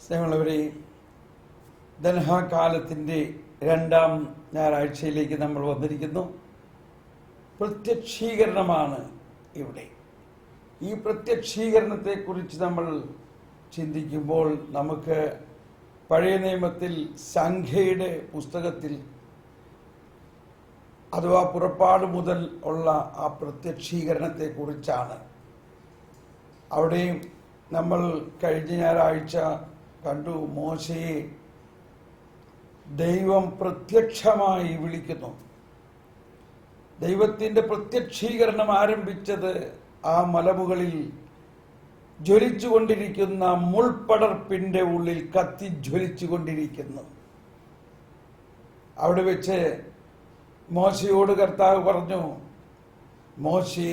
സ്നേഹമുള്ളവരെ, ദൻഹാകാലത്തിൻ്റെ രണ്ടാം ഞായറാഴ്ചയിലേക്ക് നമ്മൾ വന്നിരിക്കുന്നു. പ്രത്യക്ഷീകരണമാണ് ഇവിടെ. ഈ പ്രത്യക്ഷീകരണത്തെക്കുറിച്ച് നമ്മൾ ചിന്തിക്കുമ്പോൾ നമുക്ക് പഴയ നിയമത്തിൽ സംഖ്യയുടെ പുസ്തകത്തിൽ അഥവാ പുറപ്പാട് മുതൽ ഉള്ള ആ പ്രത്യക്ഷീകരണത്തെക്കുറിച്ചാണ്. അവിടെ നമ്മൾ കഴിഞ്ഞ ഞായറാഴ്ച കണ്ടു, മോശയെ ദൈവം പ്രത്യക്ഷമായി വിളിക്കുന്നു. ദൈവത്തിൻ്റെ പ്രത്യക്ഷീകരണം ആരംഭിച്ചത് ആ മലമുകളിൽ ജ്വലിച്ചുകൊണ്ടിരിക്കുന്ന മുൾപടർപ്പിൻ്റെ ഉള്ളിൽ കത്തി ജ്വലിച്ചുകൊണ്ടിരിക്കുന്നു. അവിടെ വെച്ച് മോശയോട് കർത്താവ് പറഞ്ഞു, മോശേ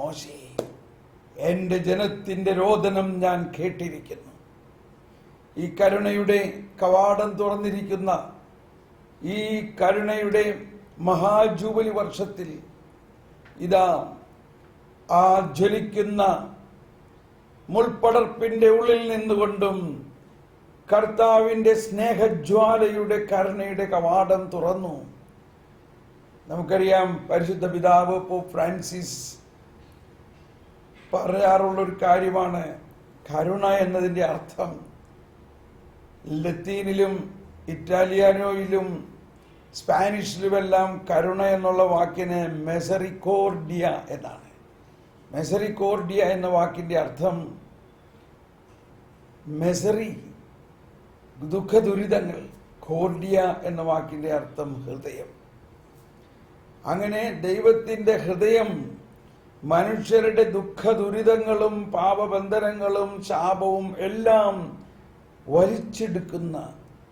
മോശേ, എൻ്റെ ജനത്തിൻ്റെ രോദനം ഞാൻ കേട്ടിരിക്കുന്നു. ഈ കരുണയുടെ കവാടം തുറന്നിരിക്കുന്ന ഈ കരുണയുടെ മഹാജൂബിലി വർഷത്തിൽ ഇതാ ആ ജ്വലിക്കുന്ന മുൾപടർപ്പിൻ്റെ ഉള്ളിൽ നിന്നുകൊണ്ടും കർത്താവിൻ്റെ സ്നേഹജ്വാലയുടെ കരുണയുടെ കവാടം തുറന്നു. നമുക്കറിയാം, പരിശുദ്ധ പിതാവ് പോപ്പ് ഫ്രാൻസിസ് പറയാറുള്ളൊരു കാര്യമാണ്, കരുണ എന്നതിൻ്റെ അർത്ഥം ലത്തീനിലും ഇറ്റാലിയാനോയിലും സ്പാനിഷിലുമെല്ലാം കരുണ എന്നുള്ള വാക്കിന് മെസറിക്കോർഡിയ എന്നാണ്. മെസറിക്കോർഡിയ എന്ന വാക്കിൻ്റെ അർത്ഥം മെസറി ദുഃഖദുരിതങ്ങൾ, കോർഡിയ എന്ന വാക്കിൻ്റെ അർത്ഥം ഹൃദയം. അങ്ങനെ ദൈവത്തിൻ്റെ ഹൃദയം മനുഷ്യരുടെ ദുഃഖദുരിതങ്ങളും പാപബന്ധനങ്ങളും ശാപവും എല്ലാം വലിച്ചെടുക്കുന്ന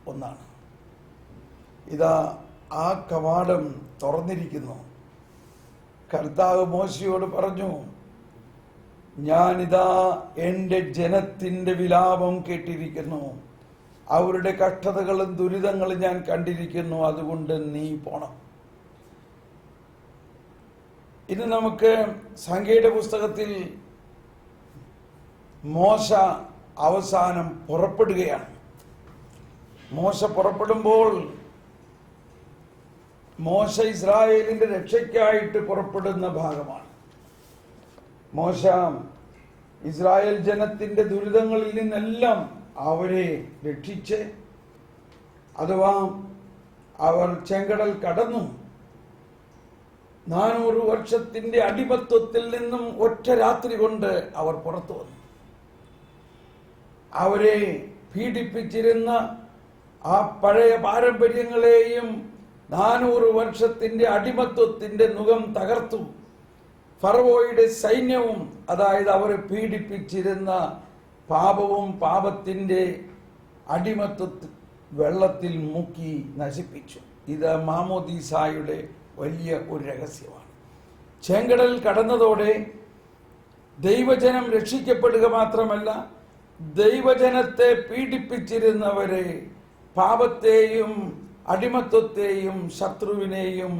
ഒന്നാണ്. ഇതാ ആ കവാടം തുറന്നിരിക്കുന്നു. കർത്താവ് മോശയോട് പറഞ്ഞു, ഞാനിതാ എൻ്റെ ജനത്തിൻ്റെ വിലാപം കേട്ടിരിക്കുന്നു, അവരുടെ കഷ്ടതകളും ദുരിതങ്ങളും ഞാൻ കണ്ടിരിക്കുന്നു, അതുകൊണ്ട് നീ പോണം. ഇന്ന് നമുക്ക് സംഖ്യയുടെ പുസ്തകത്തിൽ മോശ അവസാനം പുറപ്പെടുകയാണ്. മോശ പുറപ്പെടുമ്പോൾ മോശ ഇസ്രായേലിന്റെ രക്ഷയ്ക്കായിട്ട് പുറപ്പെടുന്ന ഭാഗമാണ്. മോശ ഇസ്രായേൽ ജനത്തിന്റെ ദുരിതങ്ങളിൽ നിന്നെല്ലാം അവരെ രക്ഷിച്ച്, അഥവാ അവർ ചെങ്കടൽ കടന്നു 400 വർഷത്തിന്റെ അടിമത്വത്തിൽ നിന്നും ഒറ്റ രാത്രി കൊണ്ട് അവർ പുറത്തു വന്നു. അവരെ പീഡിപ്പിച്ചിരുന്ന ആ പഴയ പാരമ്പര്യങ്ങളെയും 400 വർഷത്തിന്റെ അടിമത്വത്തിന്റെ നുകം തകർത്തു. ഫറവോയുടെ സൈന്യവും, അതായത് അവരെ പീഡിപ്പിച്ചിരുന്ന പാപവും പാപത്തിന്റെ അടിമത്വ വെള്ളത്തിൽ മുക്കി നശിപ്പിച്ചു. ഇത് മാമോദീസായുടെ വലിയ ഒരു രഹസ്യമാണ്. ചെങ്കടൽ കടന്നതോടെ ദൈവജനം രക്ഷിക്കപ്പെടുക മാത്രമല്ല, ദൈവജനത്തെ പീഡിപ്പിച്ചിരുന്നവരെ, പാപത്തെയും അടിമത്വത്തെയും ശത്രുവിനെയും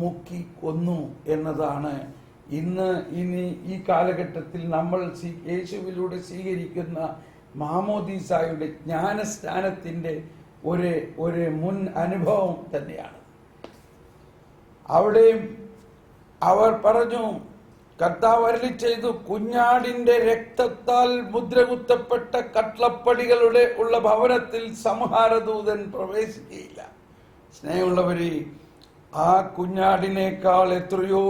മുക്കി കൊന്നു എന്നതാണ് ഇനി ഈ കാലഘട്ടത്തിൽ നമ്മൾ യേശുവിലൂടെ സ്വീകരിക്കുന്ന മാമോദീസായുടെ ജ്ഞാനസ്നാനത്തിൻ്റെ ഒരു മുൻ അനുഭവം തന്നെയാണ്. അവിടെ അവർ പറഞ്ഞു, കർത്താവ് അരുളി ചെയ്തു, കുഞ്ഞാടിന്റെ രക്തത്താൽ മുദ്രകുത്തപ്പെട്ട കട്ലപ്പടികളുടെ ഉള്ള ഭവനത്തിൽ സംഹാരദൂതൻ പ്രവേശിക്കുകയില്ല. സ്നേഹമുള്ളവരെ, ആ കുഞ്ഞാടിനേക്കാൾ എത്രയോ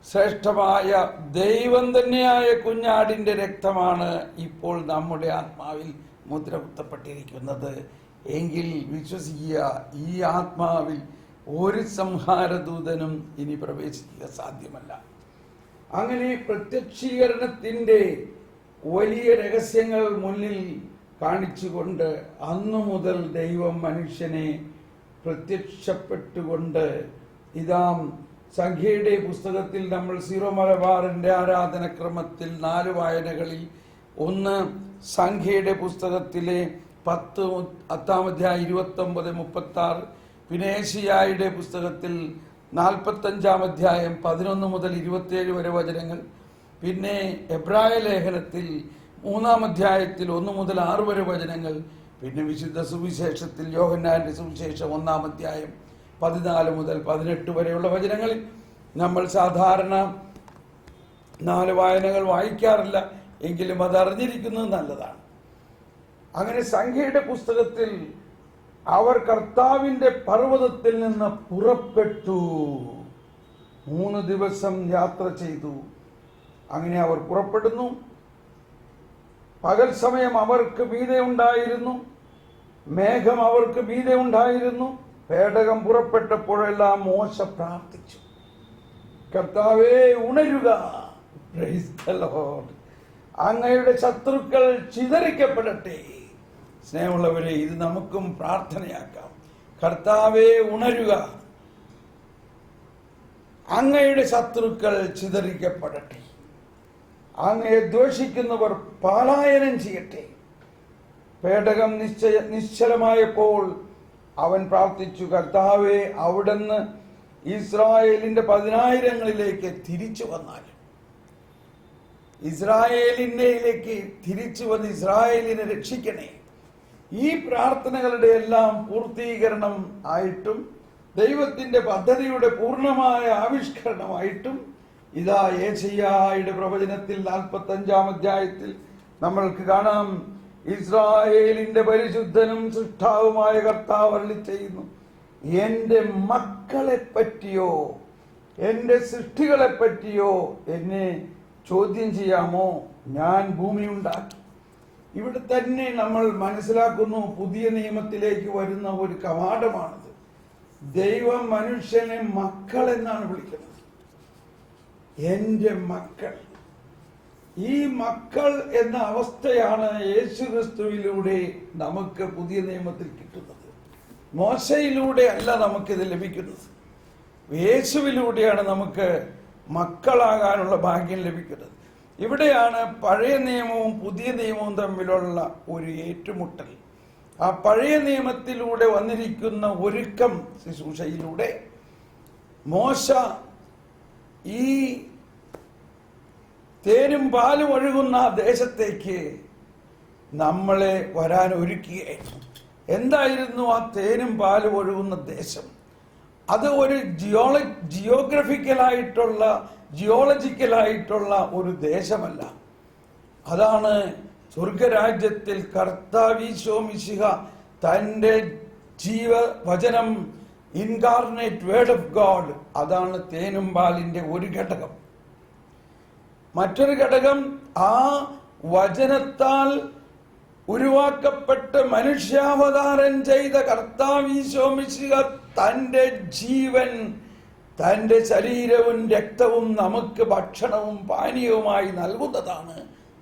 ശ്രേഷ്ഠമായ ദൈവം തന്നെയായ കുഞ്ഞാടിന്റെ രക്തമാണ് ഇപ്പോൾ നമ്മുടെ ആത്മാവിൽ മുദ്രകുത്തപ്പെട്ടിരിക്കുന്നത്. എങ്കിൽ വിശ്വസിക്കുക, ഈ ആത്മാവിൽ ഒരു സംഹാരദൂതനും ഇനി പ്രവേശിക്കുക സാധ്യമല്ല. അങ്ങനെ പ്രത്യക്ഷീകരണത്തിൻ്റെ വലിയ രഹസ്യങ്ങൾ മുന്നിൽ കാണിച്ചുകൊണ്ട് അന്നു മുതൽ ദൈവം മനുഷ്യനെ പ്രത്യക്ഷപ്പെട്ടുകൊണ്ട് ഇതാ സംഖ്യയുടെ പുസ്തകത്തിൽ നമ്മൾ സീറോ മലബാറിന്റെ ആരാധനക്രമത്തിൽ 4 വായനകളിൽ ഒന്ന് സംഖ്യയുടെ പുസ്തകത്തിലെ 10-ാം അധ്യായം 29-36, പിന്നെ ഏശയ്യായുടെ പുസ്തകത്തിൽ 45-ാം അധ്യായം 11 മുതൽ 27 വരെ വചനങ്ങൾ, പിന്നെ എബ്രായ ലേഖനത്തിൽ 3-ാം അധ്യായത്തിൽ 1 മുതൽ 6 വരെ വചനങ്ങൾ, പിന്നെ വിശുദ്ധ സുവിശേഷത്തിൽ യോഹന്നാന്റെ സുവിശേഷം 1-ാം അധ്യായം 14 മുതൽ 18 വരെയുള്ള വചനങ്ങളിൽ നമ്മൾ സാധാരണ 4 വായനകൾ വായിക്കാറില്ല, എങ്കിലും അത് അറിഞ്ഞിരിക്കുന്നത് നല്ലതാണ്. അങ്ങനെ സംഖ്യയുടെ പുസ്തകത്തിൽ അവർ കർത്താവിന്റെ പർവ്വതത്തിൽ നിന്ന് പുറപ്പെട്ടു 3 ദിവസം യാത്ര ചെയ്തു. അങ്ങനെ അവർ പുറപ്പെടുന്നു. പകൽ സമയം അവർക്ക് മീതെ ഉണ്ടായിരുന്നു, മേഘം അവർക്ക് മീതെ ഉണ്ടായിരുന്നു. പേടകം പുറപ്പെട്ടപ്പോഴെല്ലാം മോശ പ്രാർത്ഥിച്ചു, കർത്താവേ ഉണരുക, പ്രൈസ് ദി ലോർഡ്, അങ്ങയുടെ ശത്രുക്കൾ ചിതറിക്കപ്പെടട്ടെ. സ്നേഹമുള്ളവരെ, ഇത് നമുക്കും പ്രാർത്ഥനയാക്കാം. കർത്താവേ ഉണരുക, അങ്ങയുടെ ശത്രുക്കൾ ചിതറിക്കപ്പെടട്ടെ, അങ്ങയെ ദ്വേഷിക്കുന്നവർ പലായനം ചെയ്യട്ടെ. പേടകം നിശ്ചലമായപ്പോൾ അവൻ പ്രാർത്ഥിച്ചു, കർത്താവേ അവിടുന്ന് ഇസ്രായേലിന്റെ 10,000ങ്ങളിലേക്ക് തിരിച്ചു വന്നാൽ, ഇസ്രായേലിലേക്ക് തിരിച്ചു വന്ന് ഇസ്രായേലിനെ രക്ഷിക്കണേ. ഈ പ്രാർത്ഥനകളുടെ എല്ലാം പൂർത്തീകരണം ആയിട്ടും ദൈവത്തിന്റെ പദ്ധതിയുടെ പൂർണ്ണമായ ആവിഷ്കരണമായിട്ടും ഇതാ യെശയ്യായുടെ പ്രവചനത്തിൽ 45-ാം അധ്യായത്തിൽ നമ്മൾക്ക് കാണാം, ഇസ്രായേലിന്റെ പരിശുദ്ധനും സൃഷ്ടാവുമായ കർത്താവ് അരുളി ചെയ്യുന്നു, എന്റെ മക്കളെ പറ്റിയോ എന്റെ സൃഷ്ടികളെ പറ്റിയോ എന്നെ ചോദ്യം ചെയ്യാമോ? ഞാൻ ഭൂമി ഉണ്ടാക്കി. ഇവിടെ തന്നെ നമ്മൾ മനസ്സിലാക്കുന്നു, പുതിയ നിയമത്തിലേക്ക് വരുന്ന ഒരു കവാടമാണത്. ദൈവം മനുഷ്യനെ മക്കൾ എന്നാണ് വിളിക്കുന്നത്. എന്റെ മക്കൾ. ഈ മക്കൾ എന്ന അവസ്ഥയാണ് യേശുക്രിസ്തുവിലൂടെ നമുക്ക് പുതിയ നിയമത്തിൽ കിട്ടുന്നത്. മോശയിലൂടെ അല്ല നമുക്കിത് ലഭിക്കുന്നത്, യേശുവിലൂടെയാണ് നമുക്ക് മക്കളാകാനുള്ള ഭാഗ്യം ലഭിക്കുന്നത്. ഇവിടെയാണ് പഴയ നിയമവും പുതിയ നിയമവും തമ്മിലുള്ള ഒരു ഏറ്റുമുട്ടൽ. ആ പഴയ നിയമത്തിലൂടെ വന്നിരിക്കുന്ന ഒരുക്കം ശുശ്രൂഷയിലൂടെ മോശ ഈ തേനും പാലും ഒഴുകുന്ന ദേശത്തേക്ക് നമ്മളെ വരാൻ ഒരുക്കുകയായിരുന്നു. എന്തായിരുന്നു ആ തേനും പാലും ഒഴുകുന്ന ദേശം? അത് ഒരു ജിയോളജിക്കലായിട്ടുള്ള ഒരു ദേശമല്ല. അതാണ് സ്വർഗരാജ്യത്തിൽ കർത്താവീശോ മിശിഹ തന്റെ ജീവവചനം, ഇൻകാർണേറ്റ് വേർഡ് ഓഫ് ഗോഡ്, അതാണ് തേനും പാലിന്റെ ഒരു ഘടകം. മറ്റൊരു ഘടകം ആ വചനത്താൽ ഉരുവാക്കപ്പെട്ട് മനുഷ്യാവതാരം ചെയ്ത കർത്താവീശോ മിശിഹ തന്റെ ജീവൻ, തന്റെ ശരീരവും രക്തവും നമുക്ക് ഭക്ഷണവും പാനീയവുമായി നൽകുന്നതാണ്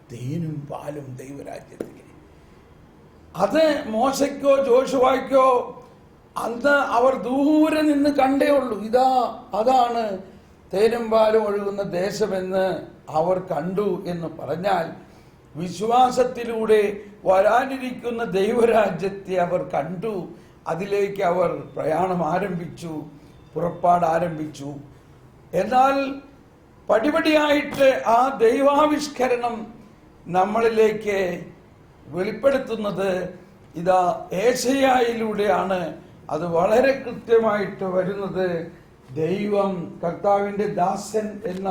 തേനും പാലും ദൈവരാജ്യത്തിൽ. അത് മോശയ്ക്കോ ജോഷുവായ്ക്കോ അന്ന് അവർ ദൂരെ നിന്ന് കണ്ടേ ഉള്ളൂ. ഇതാ അതാണ് തേനും പാലും ഒഴുകുന്ന ദേശമെന്ന് അവർ കണ്ടു എന്ന് പറഞ്ഞാൽ, വിശ്വാസത്തിലൂടെ വരാനിരിക്കുന്ന ദൈവരാജ്യത്തെ അവർ കണ്ടു. അതിലേക്ക് അവർ പ്രയാണം ആരംഭിച്ചു, പുറപ്പാട് ആരംഭിച്ചു. എന്നാൽ പടിപടിയായിട്ട് ആ ദൈവാവിഷ്കരണം നമ്മളിലേക്ക് വെളിപ്പെടുത്തുന്നത് ഇതാ യെശയ്യായിലൂടെയാണ്. അത് വളരെ കൃത്യമായിട്ട് വരുന്നത് ദൈവം കർത്താവിന്റെ ദാസൻ എന്ന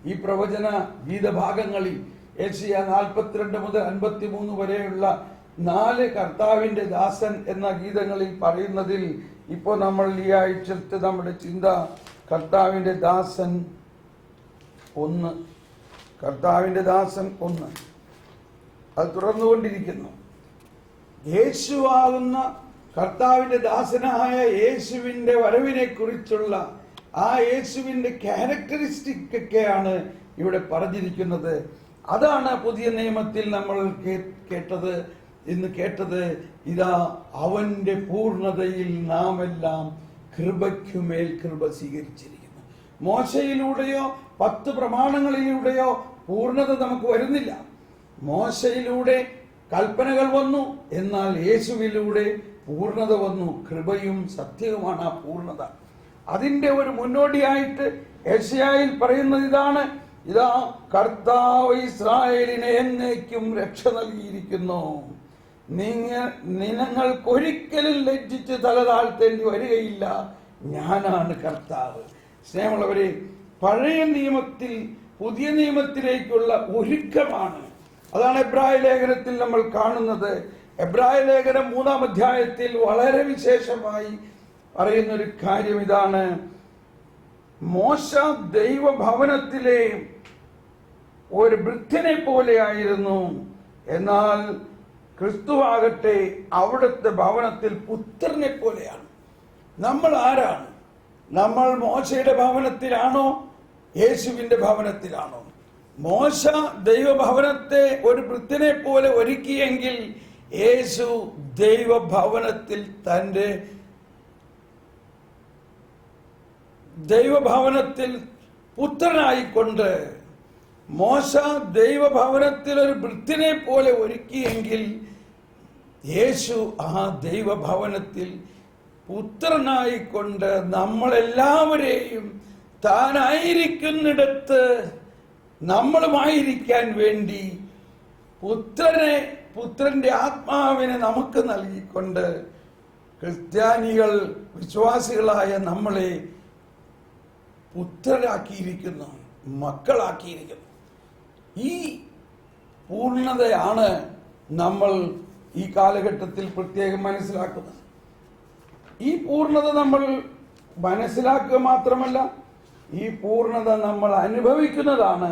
ഈ പ്രവചന ഗീതഭാഗങ്ങളിൽ യെശയ്യാ 42 മുതൽ 53 വരെയുള്ള 4 കർത്താവിന്റെ ദാസൻ എന്ന ഗീതങ്ങളിൽ പറയുന്നതിൽ ഇപ്പോൾ നമ്മൾ ഈ ആഴ്ചത്തെ നമ്മുടെ ചിന്ത കർത്താവിന്റെ ദാസൻ 1, കർത്താവിന്റെ ദാസൻ 1 അത് തുടർന്നുകൊണ്ടിരിക്കുന്നു. യേശുവാകുന്ന കർത്താവിന്റെ ദാസനായ യേശുവിന്റെ വരവിനെ കുറിച്ചുള്ള ആ യേശുവിന്റെ ക്യാരക്ടറിസ്റ്റിക് ഒക്കെയാണ് ഇവിടെ പറഞ്ഞിരിക്കുന്നത്. അതാണ് പുതിയ നിയമത്തിൽ നമ്മൾ ഇന്ന് കേട്ടത്. ഇതാ അവന്റെ പൂർണ്ണതയിൽ നാം എല്ലാം കൃപയ്ക്കുമേൽ കൃപ സ്വീകരിച്ചിരിക്കുന്നു. മോശയിലൂടെയോ 10 പ്രമാണങ്ങളിലൂടെയോ പൂർണ്ണത നമുക്ക് വരുന്നില്ല. മോശയിലൂടെ കൽപ്പനകൾ വന്നു, എന്നാൽ യേശുവിലൂടെ പൂർണ്ണത വന്നു. കൃപയും സത്യവുമാണ് ആ പൂർണ്ണത. അതിന്റെ ഒരു മുന്നോടിയായിട്ട് യെശയ്യായിൽ പറയുന്നത് ഇതാണ്, ഇതാ കർത്താവ് ഇസ്രായേലിനെ എന്നേക്കും രക്ഷ നൽകിയിരിക്കുന്നു. നിങ്ങൾക്കൊരിക്കലും ലജ്ജിച്ച് തല താഴ്ത്തേണ്ടി വരികയില്ല. ഞാനാണ് കർത്താവ്. സ്നേഹമുള്ളവരെ, പഴയ നിയമത്തിൽ പുതിയ നിയമത്തിലേക്കുള്ള ഒരുക്കമാണ്. അതാണ് എബ്രായ ലേഖനത്തിൽ നമ്മൾ കാണുന്നത്. എബ്രായ ലേഖനം 3-ാം അധ്യായത്തിൽ വളരെ വിശേഷമായി പറയുന്നൊരു കാര്യം ഇതാണ്: മോശ ദൈവഭവനത്തിലെ ഒരു വൃദ്ധനെ പോലെയായിരുന്നു, എന്നാൽ ക്രിസ്തുവാകട്ടെ അവിടുത്തെ ഭവനത്തിൽ പുത്രനെ പോലെയാണ്. നമ്മൾ ആരാണ്? നമ്മൾ മോശയുടെ ഭവനത്തിലാണോ യേശുവിന്റെ ഭവനത്തിലാണോ? മോശ ദൈവഭവനത്തെ ഒരു വൃദ്ധനെ പോലെ ഒരുക്കിയെങ്കിൽ യേശു ദൈവഭവനത്തിൽ തന്റെ ദൈവഭവനത്തിൽ പുത്രനായിക്കൊണ്ട്, മോശ ദൈവഭവനത്തിൽ ഒരു വൃദ്ധനെ പോലെ ഒരുക്കിയെങ്കിൽ യേശു ആ ദൈവഭവനത്തിൽ പുത്രനായിക്കൊണ്ട് നമ്മളെല്ലാവരെയും താനായിരിക്കുന്നിടത്ത് നമ്മളുമായിരിക്കാൻ വേണ്ടി പുത്രന്റെ ആത്മാവിനെ നമുക്ക് നൽകിക്കൊണ്ട് ക്രിസ്ത്യാനികൾ, വിശ്വാസികളായ നമ്മളെ പുത്രരാക്കിയിരിക്കുന്നു, മക്കളാക്കിയിരിക്കുന്നു. ഈ പൂർണ്ണതയാണ് നമ്മൾ ഈ കാലഘട്ടത്തിൽ പ്രത്യേകം മനസ്സിലാക്കുന്നത്. ഈ പൂർണ്ണത നമ്മൾ മനസ്സിലാക്കുക മാത്രമല്ല, ഈ പൂർണ്ണത നമ്മൾ അനുഭവിക്കുന്നതാണ്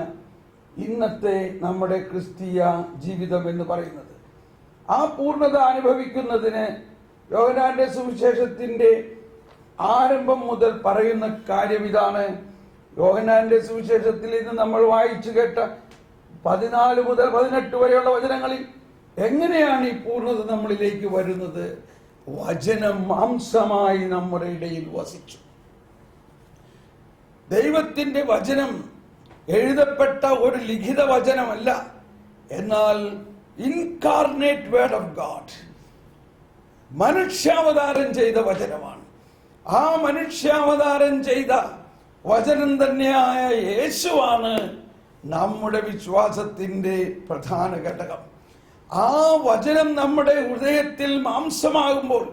ഇന്നത്തെ നമ്മുടെ ക്രിസ്തീയ ജീവിതം എന്ന് പറയുന്നത്. ആ പൂർണ്ണത അനുഭവിക്കുന്നതിന് യോഹന്നാന്റെ സുവിശേഷത്തിന്റെ ആരംഭം മുതൽ പറയുന്ന കാര്യം ഇതാണ്. യോഹന്നാന്റെ സുവിശേഷത്തിൽ ഇന്ന് നമ്മൾ വായിച്ചു കേട്ട 14 മുതൽ 18 വരെയുള്ള വചനങ്ങളിൽ എങ്ങനെയാണ് ഈ പൂർണ്ണത നമ്മളിലേക്ക് വരുന്നത്? വചനം മാംസമായി നമ്മുടെ ഇടയിൽ വസിച്ചു. ദൈവത്തിന്റെ വചനം എഴുതപ്പെട്ട ഒരു ലിഖിത വചനമല്ല, എന്നാൽ ഇൻകാർണേറ്റ് വേർഡ് ഓഫ് ഗാഡ്, മനുഷ്യാവതാരം ചെയ്ത വചനമാണ്. ആ മനുഷ്യാവതാരം ചെയ്ത വചനം തന്നെയായ യേശുവാണ് നമ്മുടെ വിശ്വാസത്തിന്റെ പ്രധാന ഘടകം. ആ വചനം നമ്മുടെ ഹൃദയത്തിൽ മാംസമാകുമ്പോൾ,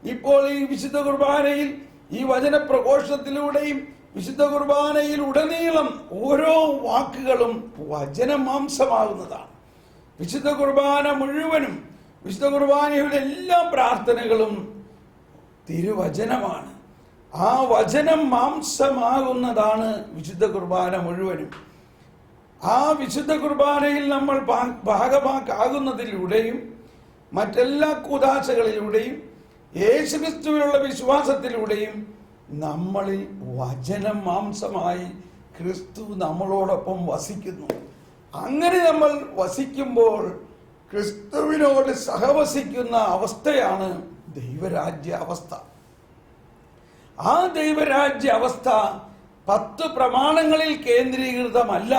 ഇപ്പോൾ ഈ വിശുദ്ധ കുർബാനയിൽ ഈ വചന പ്രഘോഷത്തിലൂടെയും വിശുദ്ധ കുർബാനയിൽ ഉടനീളം ഓരോ വാക്കുകളും വചന മാംസമാകുന്നതാണ്. വിശുദ്ധ കുർബാന മുഴുവനും, വിശുദ്ധ കുർബാനയുടെ എല്ലാ പ്രാർത്ഥനകളും തിരുവചനമാണ്. ആ വചനം മാംസമാകുന്നതാണ് വിശുദ്ധ കുർബാന മുഴുവനും. ആ വിശുദ്ധ കുർബാനയിൽ നമ്മൾ ഭാഗമാക്കാകുന്നതിലൂടെയും മറ്റെല്ലാ കൂദാശകളിലൂടെയും യേശുക്രിസ്തുവിലുള്ള വിശ്വാസത്തിലൂടെയും നമ്മളിൽ വചനം മാംസമായി ക്രിസ്തു നമ്മളോടൊപ്പം വസിക്കുന്നു. അങ്ങനെ നമ്മൾ വസിക്കുമ്പോൾ ക്രിസ്തുവിനോട് സഹവസിക്കുന്ന അവസ്ഥയാണ് ദൈവരാജ്യ അവസ്ഥ. ആ ദൈവരാജ്യ അവസ്ഥ 10 പ്രമാണങ്ങളിൽ കേന്ദ്രീകൃതമല്ല.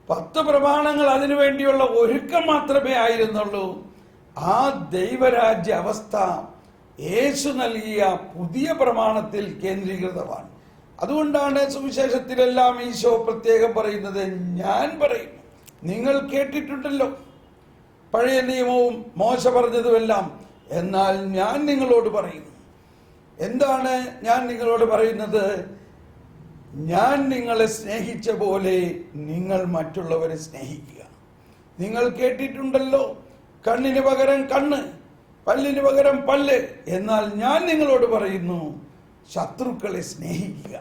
10 പ്രമാണങ്ങൾ അതിനുവേണ്ടിയുള്ള ഒരുക്കം മാത്രമേ ആയിരുന്നുള്ളൂ. ആ ദൈവരാജ്യ അവസ്ഥ യേശു നൽകിയ പുതിയ പ്രമാണത്തിൽ കേന്ദ്രീകൃതമാണ്. അതുകൊണ്ടാണ് സുവിശേഷത്തിലെല്ലാം ഈശോ പ്രത്യേകം പറയുന്നത്, ഞാൻ പറയുന്നു, നിങ്ങൾ കേട്ടിട്ടുണ്ടല്ലോ പഴയ നിയമവും മോശ പറഞ്ഞതുമെല്ലാം, എന്നാൽ ഞാൻ നിങ്ങളോട് പറയുന്നു. എന്താണ് ഞാൻ നിങ്ങളോട് പറയുന്നത്? ഞാൻ നിങ്ങളെ സ്നേഹിച്ച പോലെ നിങ്ങൾ മറ്റുള്ളവരെ സ്നേഹിക്കുക. നിങ്ങൾ കേട്ടിട്ടുണ്ടല്ലോ, കണ്ണിന് പകരം കണ്ണ്, പല്ലിന് പകരം പല്ല്, എന്നാൽ ഞാൻ നിങ്ങളോട് പറയുന്നു, ശത്രുക്കളെ സ്നേഹിക്കുക.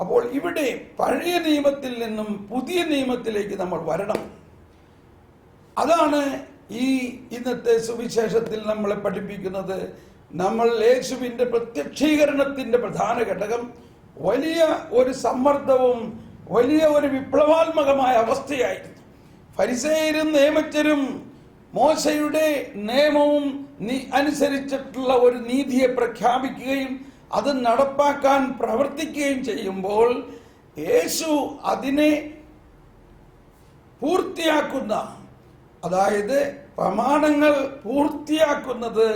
അപ്പോൾ ഇവിടെ പഴയ നിയമത്തിൽ നിന്നും പുതിയ നിയമത്തിലേക്ക് നമ്മൾ വരണം. അതാണ് ഈ ഇന്നത്തെ സുവിശേഷത്തിൽ നമ്മളെ പഠിപ്പിക്കുന്നത്. നമ്മൾ യേശുവിന്റെ പ്രത്യക്ഷീകരണത്തിന്റെ പ്രധാന ഘടകം വലിയ ഒരു സമ്മർദ്ദവും വലിയ ഒരു വിപ്ലവാത്മകമായ അവസ്ഥയായിരുന്നു. ഫരിസേയരും നിയമജ്ഞരും മോശയുടെ നിയമവും അനുസരിച്ചിട്ടുള്ള ഒരു നീതിയെ പ്രഖ്യാപിക്കുകയും അത് നടപ്പാക്കാൻ പ്രവർത്തിക്കുകയും ചെയ്യുമ്പോൾ യേശു അതിനെ പൂർത്തിയാക്കുന്ന, അതായത് പ്രമാണങ്ങൾ പൂർത്തിയാക്കുന്നത്,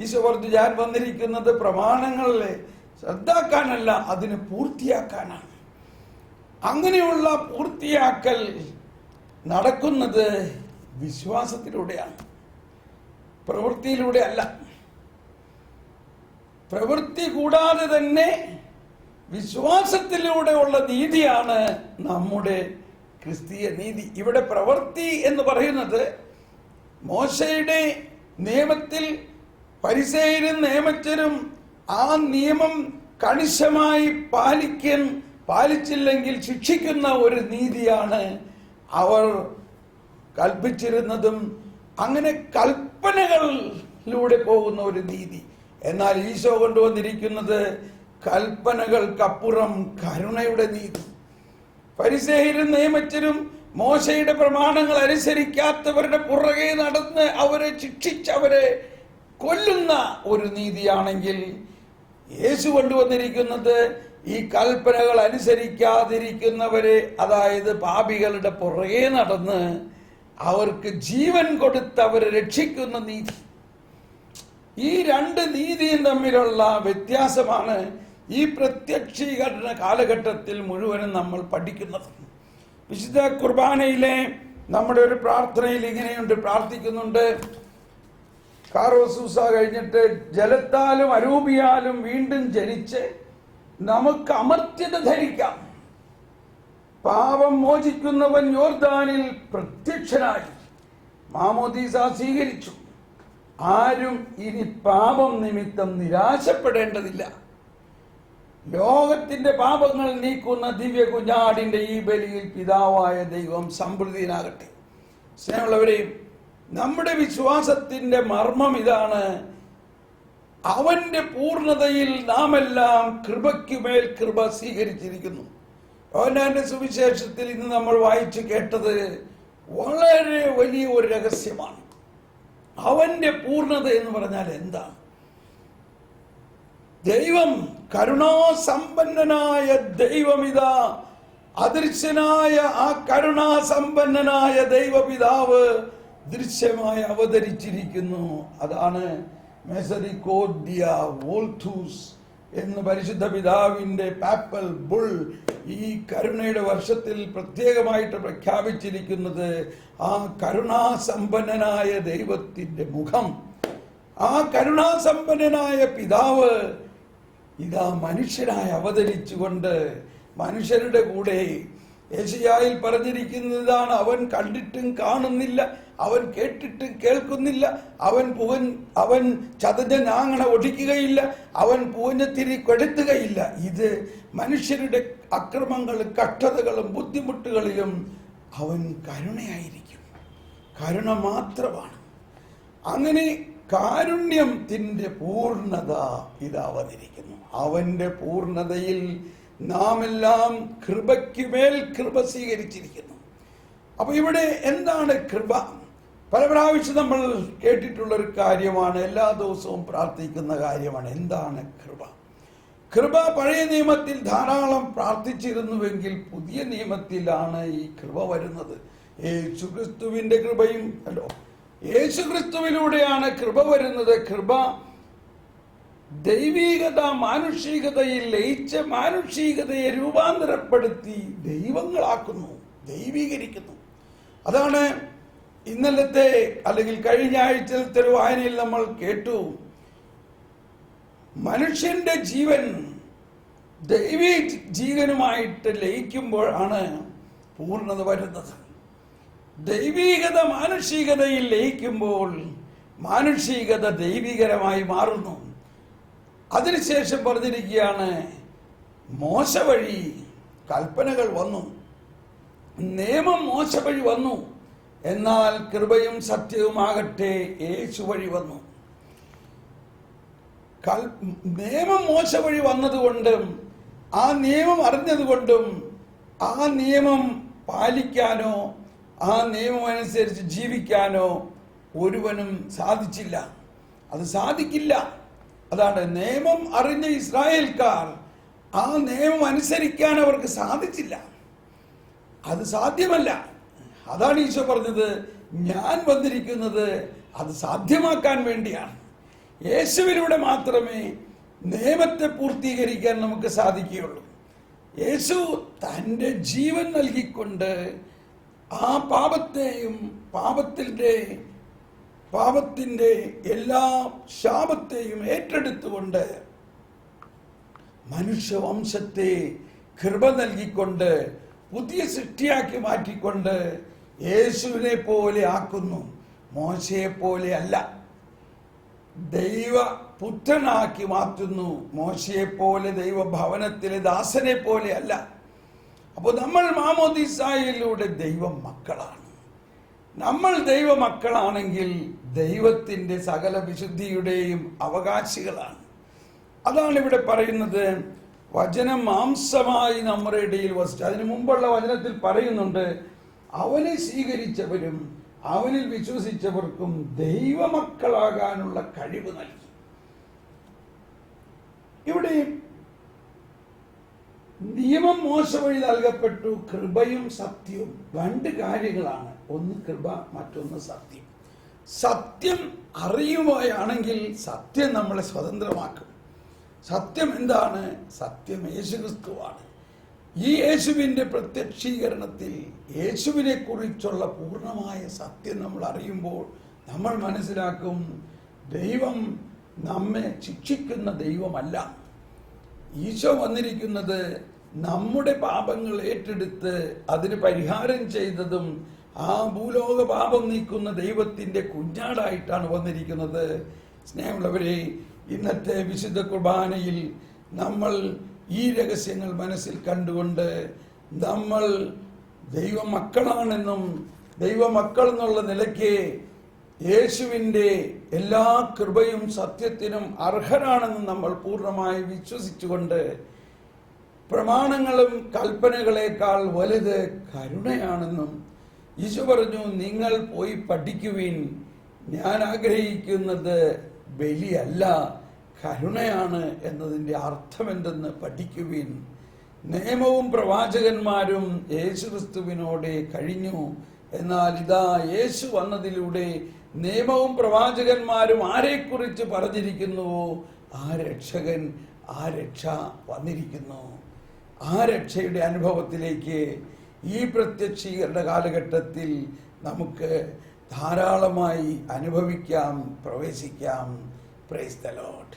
ഈശോ പറഞ്ഞു, ഞാൻ വന്നിരിക്കുന്നത് പ്രമാണങ്ങളെ ശ്രദ്ധാക്കാനല്ല, അതിനെ പൂർത്തിയാക്കാനാണ്. അങ്ങനെയുള്ള പൂർത്തിയാക്കൽ നടക്കുന്നത് വിശ്വാസത്തിലൂടെയാണ്, പ്രവൃത്തിയിലൂടെ അല്ല. പ്രവൃത്തി കൂടാതെ തന്നെ വിശ്വാസത്തിലൂടെയുള്ള നീതിയാണ് നമ്മുടെ ക്രിസ്തീയ നീതി. ഇവിടെ പ്രവൃത്തി എന്ന് പറയുന്നത് മോശയുടെ നിയമത്തിൽ ഫരിസേയരും നിയമജ്ഞരും ആ നിയമം കണിശമായി പാലിച്ചില്ലെങ്കിൽ ശിക്ഷിക്കുന്ന ഒരു നീതിയാണ് അവർ കൽപ്പിച്ചിരുന്നതും. അങ്ങനെ കൽപ്പനകളിലൂടെ പോകുന്ന ഒരു നീതി. എന്നാൽ ഈശോ കൊണ്ടുവന്നിരിക്കുന്നത് കൽപ്പനകൾക്കപ്പുറം കരുണയുടെ നീതി. ഫരിസേയരും നിയമജ്ഞരും മോശയുടെ പ്രമാണങ്ങൾ അനുസരിക്കാത്തവരുടെ പുറകെ നടന്ന് അവരെ ശിക്ഷിച്ച് അവരെ കൊല്ലുന്ന ഒരു നീതിയാണെങ്കിൽ, യേശു കൊണ്ടുവന്നിരിക്കുന്നത് ഈ കൽപ്പനകൾ അനുസരിക്കാതിരിക്കുന്നവരെ, അതായത് പാപികളുടെ പുറകെ നടന്ന് അവർക്ക് ജീവൻ കൊടുത്ത് അവരെ രക്ഷിക്കുന്ന നീതി. ഈ രണ്ട് നീതിയും തമ്മിലുള്ള വ്യത്യാസമാണ് ഈ പ്രത്യക്ഷീകരണ കാലഘട്ടത്തിൽ മുഴുവനും നമ്മൾ പഠിക്കുന്നത്. വിശുദ്ധ കുർബാനയിലെ നമ്മുടെ ഒരു പ്രാർത്ഥനയിൽ ഇങ്ങനെയുണ്ട്, പ്രാർത്ഥിക്കുന്നുണ്ട്. കാറോസൂസ കഴിഞ്ഞിട്ട് ജലത്താലും അരൂപിയാലും വീണ്ടും ജനിച്ച് നമുക്ക് അമർത്യത ധരിക്കാം. പാപം മോചിക്കുന്നവൻ യോർദാനിൽ പ്രത്യക്ഷനായി മാമോദീസ സ്വീകരിച്ചു. ആരും ഇനി പാപം നിമിത്തം നിരാശപ്പെടേണ്ടതില്ല. ലോകത്തിന്റെ പാപങ്ങൾ നീക്കുന്ന ദിവ്യ കുഞ്ഞാടിന്റെ ഈ ബലിയിൽ പിതാവായ ദൈവം സംപ്രീതനാകട്ടെ. സ്നേഹമുള്ളവരെയും, നമ്മുടെ വിശ്വാസത്തിന്റെ മർമ്മം ഇതാണ്. അവന്റെ പൂർണ്ണതയിൽ നാം എല്ലാം കൃപയ്ക്കുമേൽ കൃപ സ്വീകരിച്ചിരിക്കുന്നു. യോഹന്നാന്റെ സുവിശേഷത്തിൽ ഇന്ന് നമ്മൾ വായിച്ചു കേട്ടത് വളരെ വലിയ ഒരു രഹസ്യമാണ്. അവന്റെ പൂർണ്ണത എന്ന് പറഞ്ഞാൽ എന്താണ്? ദൈവം, കരുണാസമ്പന്നനായ ദൈവമിതാ, അദൃശ്യനായ ആ കരുണാസമ്പന്നനായ ദൈവപിതാവ് ദൃശ്യമായി അവതരിച്ചിരിക്കുന്നു. അതാണ് മെസറിക്കോർഡിയ വോൾത്തൂസ് എന്ന് പരിശുദ്ധ പിതാവിന്റെ പാപ്പൽ ബുൾ ഈ കരുണയുടെ വർഷത്തിൽ പ്രത്യേകമായിട്ട് പ്രഖ്യാപിച്ചിരിക്കുന്നത്. ആ കരുണാസമ്പന്നനായ ദൈവത്തിന്റെ മുഖം, ആ കരുണാസമ്പന്നനായ പിതാവ് ഇതാ മനുഷ്യനായി അവതരിച്ചുകൊണ്ട് മനുഷ്യരുടെ കൂടെ, യെശയ്യായിൽ പറഞ്ഞിരിക്കുന്നതാണ്, അവൻ കണ്ടിട്ടും കാണുന്നില്ല, അവൻ കേട്ടിട്ടും കേൾക്കുന്നില്ല, അവൻ ചതഞ്ഞ ഞാങ്ങണ ഒടിക്കുകയില്ല, അവൻ പൂഞ്ഞ തിരി കെടുത്തുകയില്ല. ഇത് മനുഷ്യരുടെ അക്രമങ്ങളും കഷ്ടതകളും ബുദ്ധിമുട്ടുകളിലും അവൻ കരുണയായിരിക്കും. കരുണ മാത്രമാണ്. അങ്ങനെ കാരുണ്യത്തിന്റെ പൂർണ്ണത ഇതാ വന്നിരിക്കുന്നു. അവന്റെ പൂർണ്ണതയിൽ നാം എല്ലാം കൃപയ്ക്കുമേൽ കൃപ സ്വീകരിച്ചിരിക്കുന്നു. അപ്പൊ ഇവിടെ എന്താണ് കൃപ? പല പ്രാവശ്യം നമ്മൾ കേട്ടിട്ടുള്ളൊരു കാര്യമാണ്, എല്ലാ ദിവസവും പ്രാർത്ഥിക്കുന്ന കാര്യമാണ്. എന്താണ് കൃപ? കൃപ പഴയ നിയമത്തിൽ ധാരാളം പ്രാർത്ഥിച്ചിരുന്നുവെങ്കിൽ പുതിയ നിയമത്തിലാണ് ഈ കൃപ വരുന്നത്. യേശുക്രിസ്തുവിന്റെ കൃപയും യേശുക്രിസ്തുവിലൂടെയാണ് കൃപ വരുന്നത്. കൃപ ദൈവീകത മാനുഷികതയിൽ ലയിച്ച മാനുഷികതയെ രൂപാന്തരപ്പെടുത്തി ദൈവങ്ങളാക്കുന്നു, ദൈവീകരിക്കുന്നു. അതാണ് ഇന്നലത്തെ അല്ലെങ്കിൽ കഴിഞ്ഞ ആഴ്ചത്തെ ഒരു വായനയിൽ നമ്മൾ കേട്ടു. മനുഷ്യന്റെ ജീവൻ ദൈവീ ജീവനുമായിട്ട് ലയിക്കുമ്പോഴാണ് പൂർണ്ണത വരുന്നത്. ദൈവീകത മാനുഷികതയിൽ ലയിക്കുമ്പോൾ മാനുഷികത ദൈവികരമായി മാറുന്നു. അതിനുശേഷം പറഞ്ഞിരിക്കുകയാണ്, മോശ വഴി കൽപ്പനകൾ വന്നു, നിയമം മോശ വഴി വന്നു, എന്നാൽ കൃപയും സത്യവുമാകട്ടെ യേശു വഴി വന്നു. നിയമം മോശ വഴി വന്നതുകൊണ്ടും ആ നിയമം അറിഞ്ഞതുകൊണ്ടും ആ നിയമം പാലിക്കാനോ ആ നിയമം അനുസരിച്ച് ജീവിക്കാനോ ഒരുവനും സാധിച്ചില്ല. അത് സാധിക്കില്ല. അതാണ് നിയമം അറിഞ്ഞ ഇസ്രായേൽക്കാർ ആ നിയമം അനുസരിക്കാൻ അവർക്ക് സാധിച്ചില്ല. അത് സാധ്യമല്ല. അതാണ് ഈശോ പറഞ്ഞത്, ഞാൻ വന്നിരിക്കുന്നത് അത് സാധ്യമാക്കാൻ വേണ്ടിയാണ്. യേശുവിലൂടെ മാത്രമേ നിയമത്തെ പൂർത്തീകരിക്കാൻ നമുക്ക് സാധിക്കുകയുള്ളൂ. യേശു തൻ്റെ ജീവൻ നൽകിക്കൊണ്ട് ആ പാപത്തിൻ്റെ എല്ലാ ശാപത്തെയും ഏറ്റെടുത്തുകൊണ്ട് മനുഷ്യവംശത്തെ കൃപ നൽകിക്കൊണ്ട് പുതിയ സൃഷ്ടിയാക്കി മാറ്റിക്കൊണ്ട് യേശുവിനെ പോലെ ആക്കുന്നു. മോശയെ പോലെ അല്ല, ദൈവപുത്രനാക്കി മാറ്റുന്നു. മോശയെ പോലെ ദൈവഭവനത്തിലെ ദാസനെ പോലെ അല്ല. അപ്പോൾ നമ്മൾ മാമോദീസായിലൂടെ ദൈവ മക്കളാണ്. നമ്മൾ ദൈവമക്കളാണെങ്കിൽ ദൈവത്തിൻ്റെ സകല വിശുദ്ധിയുടെയും അവകാശികളാണ്. അതാണ് ഇവിടെ പറയുന്നത്, വചനം മാംസമായി നമ്മുടെ ഇടയിൽ വസിച്ചു. അതിനു മുമ്പുള്ള വചനത്തിൽ പറയുന്നുണ്ട്, അവനെ സ്വീകരിച്ചവരും അവനിൽ വിശ്വസിച്ചവർക്കും ദൈവമക്കളാകാനുള്ള കഴിവ് നൽകി. ഇവിടെ നിയമം മോശ വഴി നൽകപ്പെട്ടു, കൃപയും സത്യവും രണ്ട് കാര്യങ്ങളാണ്. ഒന്ന് കൃപ, മറ്റൊന്ന് സത്യം. സത്യം അറിയുകയാണെങ്കിൽ സത്യം നമ്മളെ സ്വതന്ത്രമാക്കും. സത്യം എന്താണ്? സത്യം യേശുക്രിസ്തുവാണ്. ഈ യേശുവിൻ്റെ പ്രത്യക്ഷീകരണത്തിൽ യേശുവിനെ കുറിച്ചുള്ള പൂർണ്ണമായ സത്യം നമ്മൾ അറിയുമ്പോൾ നമ്മൾ മനസ്സിലാക്കും, ദൈവം നമ്മെ ശിക്ഷിക്കുന്ന ദൈവമല്ല. ഈശോ വന്നിരിക്കുന്നത് നമ്മുടെ പാപങ്ങൾ ഏറ്റെടുത്ത് അതിന് പരിഹാരം ചെയ്തതും ആ ഭൂലോക പാപം നീക്കുന്ന ദൈവത്തിൻ്റെ കുഞ്ഞാടായിട്ടാണ് വന്നിരിക്കുന്നത്. സ്നേഹമുള്ളവരെ, ഇന്നത്തെ വിശുദ്ധ കുർബാനയിൽ നമ്മൾ ഈ രഹസ്യങ്ങൾ മനസ്സിൽ കണ്ടുകൊണ്ട് നമ്മൾ ദൈവമക്കളാണെന്നും ദൈവമക്കൾ എന്നുള്ള നിലയ്ക്ക് യേശുവിൻ്റെ എല്ലാ കൃപയും സത്യത്തിനും അർഹരാണെന്നും നമ്മൾ പൂർണ്ണമായി വിശ്വസിച്ചുകൊണ്ട് പ്രമാണങ്ങളും കൽപ്പനകളെക്കാൾ വലുത് കരുണയാണെന്നും ഈശോ പറഞ്ഞു, നിങ്ങൾ പോയി പഠിക്കുവിൻ, ഞാൻ ആഗ്രഹിക്കുന്നത് ബലിയല്ല കരുണയാണ് എന്നതിൻ്റെ അർത്ഥമെന്തെന്ന് പഠിക്കുവിൻ. നിയമവും പ്രവാചകന്മാരും യേശുക്രിസ്തുവിനോടെ കഴിഞ്ഞു, എന്നാൽ ഇതാ യേശു വന്നതിലൂടെ നിയമവും പ്രവാചകന്മാരും ആരെക്കുറിച്ച് പറഞ്ഞിരിക്കുന്നുവോ ആ രക്ഷകൻ, ആ രക്ഷ വന്നിരിക്കുന്നു. ആ രക്ഷയുടെ അനുഭവത്തിലേക്ക് ഈ പ്രത്യക്ഷീകരണ കാലഘട്ടത്തിൽ നമുക്ക് ധാരാളമായി അനുഭവിക്കാം, പ്രവേശിക്കാം. Praise the Lord.